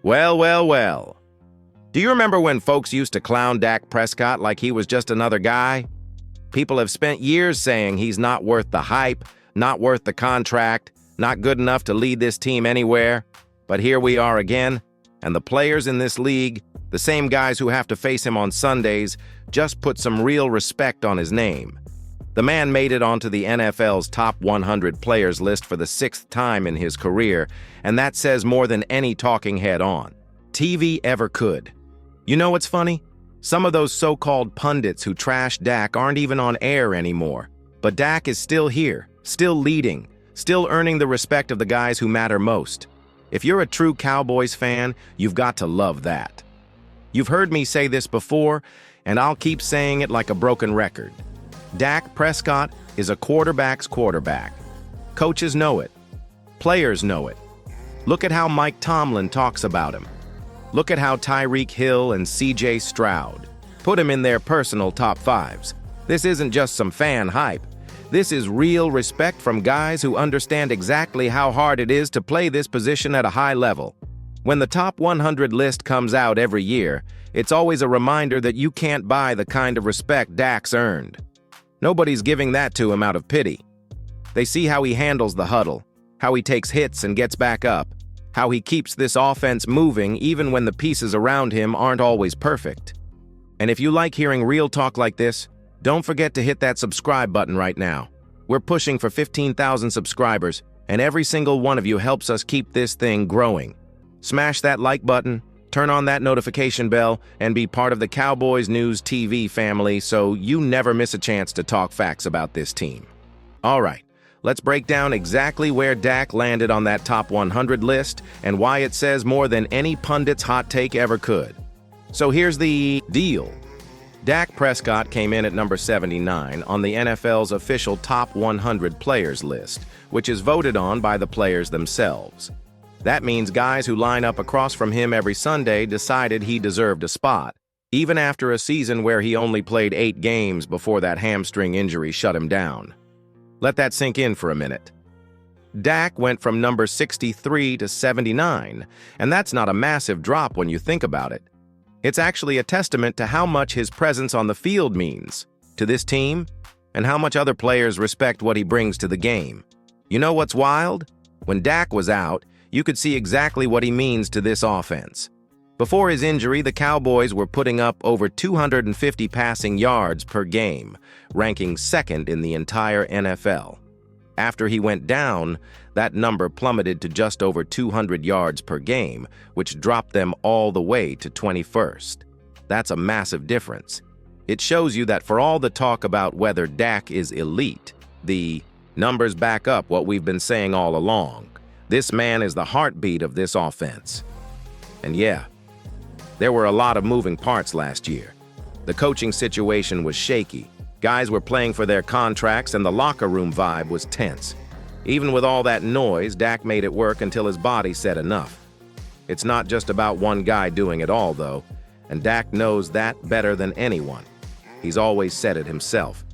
Well, well, well. Do you remember when folks used to clown Dak Prescott like he was just another guy? People have spent years saying he's not worth the hype, not worth the contract, not good enough to lead this team anywhere. But here we are again, and the players in this league, the same guys who have to face him on Sundays, just put some real respect on his name. The man made it onto the NFL's top 100 players list for the 6th time in his career, and that says more than any talking head on TV ever could. You know what's funny? Some of those so-called pundits who trash Dak aren't even on air anymore. But Dak is still here, still leading, still earning the respect of the guys who matter most. If you're a true Cowboys fan, you've got to love that. You've heard me say this before, and I'll keep saying it like a broken record. Dak Prescott is a quarterback's quarterback. Coaches know it. Players know it. Look at how Mike Tomlin talks about him. Look at how Tyreek Hill and C.J. Stroud put him in their personal top 5s. This isn't just some fan hype. This is real respect from guys who understand exactly how hard it is to play this position at a high level. When the top 100 list comes out every year, it's always a reminder that you can't buy the kind of respect Dak's earned. Nobody's giving that to him out of pity. They see how he handles the huddle, how he takes hits and gets back up, how he keeps this offense moving even when the pieces around him aren't always perfect. And if you like hearing real talk like this, don't forget to hit that subscribe button right now. We're pushing for 15,000 subscribers, and every single one of you helps us keep this thing growing. Smash that like button, turn on that notification bell, and be part of the Cowboys News TV family so you never miss a chance to talk facts about this team. All right, let's break down exactly where Dak landed on that top 100 list and why it says more than any pundit's hot take ever could. So here's the deal. Dak Prescott came in at number 79 on the NFL's official top 100 players list, which is voted on by the players themselves. That means guys who line up across from him every Sunday decided he deserved a spot, even after a season where he only played 8 games before that hamstring injury shut him down. Let that sink in for a minute. Dak went from number 63 to 79, and that's not a massive drop when you think about it. It's actually a testament to how much his presence on the field means to this team and how much other players respect what he brings to the game. You know what's wild? When Dak was out, you could see exactly what he means to this offense. Before his injury, the Cowboys were putting up over 250 passing yards per game, ranking 2nd in the entire NFL. After he went down, that number plummeted to just over 200 yards per game, which dropped them all the way to 21st. That's a massive difference. It shows you that for all the talk about whether Dak is elite, the numbers back up what we've been saying all along. This man is the heartbeat of this offense. And yeah, there were a lot of moving parts last year. The coaching situation was shaky. Guys were playing for their contracts and the locker room vibe was tense. Even with all that noise, Dak made it work until his body said enough. It's not just about one guy doing it all, though, and Dak knows that better than anyone. He's always said it himself.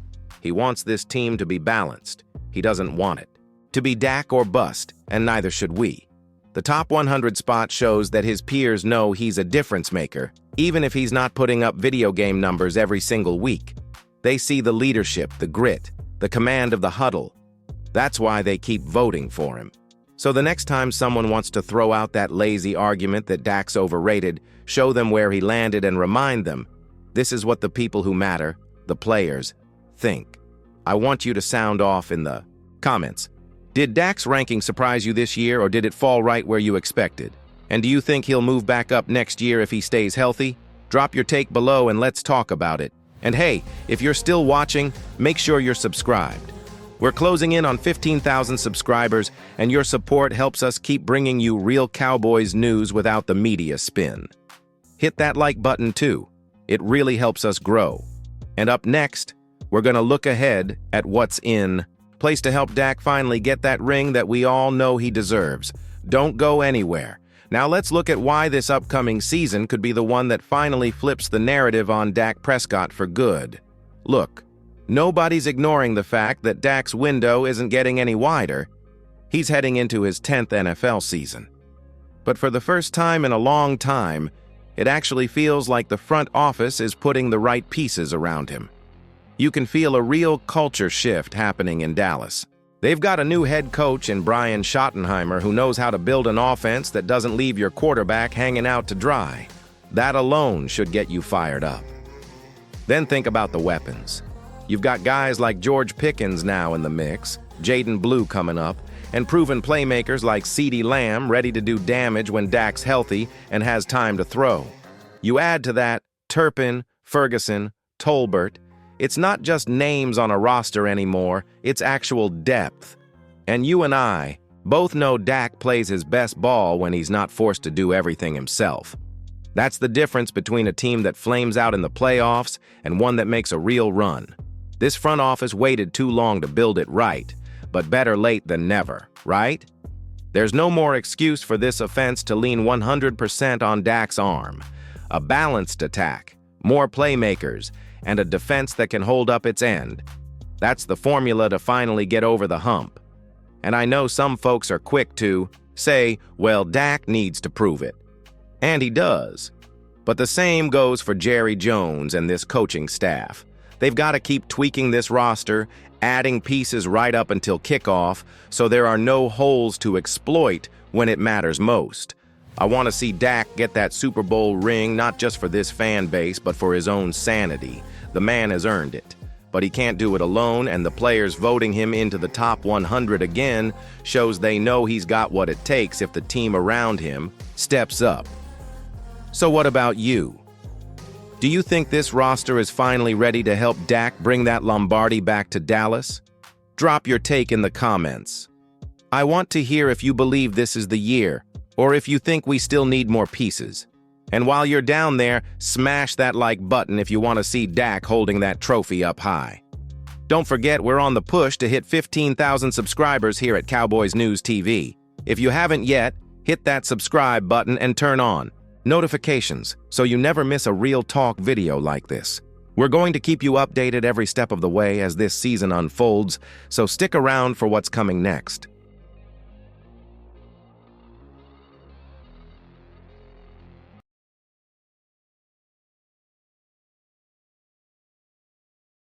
He wants this team to be balanced. He doesn't want it to be Dak or bust, and neither should we. The top 100 spot shows that his peers know he's a difference maker, even if he's not putting up video game numbers every single week. They see the leadership, the grit, the command of the huddle. That's why they keep voting for him. So the next time someone wants to throw out that lazy argument that Dak's overrated, show them where he landed and remind them, this is what the people who matter, the players, think. I want you to sound off in the comments. Did Dak's ranking surprise you this year, or did it fall right where you expected? And do you think he'll move back up next year if he stays healthy? Drop your take below and let's talk about it. And hey, if you're still watching, make sure you're subscribed. We're closing in on 15,000 subscribers, and your support helps us keep bringing you real Cowboys news without the media spin. Hit that like button too. It really helps us grow. And up next, we're going to look ahead at what's in place to help Dak finally get that ring that we all know he deserves. Don't go anywhere. Now let's look at why this upcoming season could be the one that finally flips the narrative on Dak Prescott for good. Look, nobody's ignoring the fact that Dak's window isn't getting any wider. He's heading into his 10th NFL season. But for the first time in a long time, it actually feels like the front office is putting the right pieces around him. You can feel a real culture shift happening in Dallas. They've got a new head coach in Brian Schottenheimer who knows how to build an offense that doesn't leave your quarterback hanging out to dry. That alone should get you fired up. Then think about the weapons. You've got guys like George Pickens now in the mix, Jaden Blue coming up, and proven playmakers like CeeDee Lamb ready to do damage when Dak's healthy and has time to throw. You add to that Turpin, Ferguson, Tolbert. It's not just names on a roster anymore, it's actual depth. And you and I both know Dak plays his best ball when he's not forced to do everything himself. That's the difference between a team that flames out in the playoffs and one that makes a real run. This front office waited too long to build it right, but better late than never, right? There's no more excuse for this offense to lean 100% on Dak's arm. A balanced attack, more playmakers, and a defense that can hold up its end. That's the formula to finally get over the hump. And I know some folks are quick to say, well, Dak needs to prove it. And he does. But the same goes for Jerry Jones and this coaching staff. They've got to keep tweaking this roster, adding pieces right up until kickoff, so there are no holes to exploit when it matters most. I want to see Dak get that Super Bowl ring, not just for this fan base, but for his own sanity. The man has earned it. But he can't do it alone, and the players voting him into the top 100 again shows they know he's got what it takes if the team around him steps up. So what about you? Do you think this roster is finally ready to help Dak bring that Lombardi back to Dallas? Drop your take in the comments. I want to hear if you believe this is the year, or if you think we still need more pieces. And while you're down there, smash that like button if you want to see Dak holding that trophy up high. Don't forget, we're on the push to hit 15,000 subscribers here at Cowboys News TV. If you haven't yet, hit that subscribe button and turn on notifications so you never miss a real talk video like this. We're going to keep you updated every step of the way as this season unfolds, so stick around for what's coming next.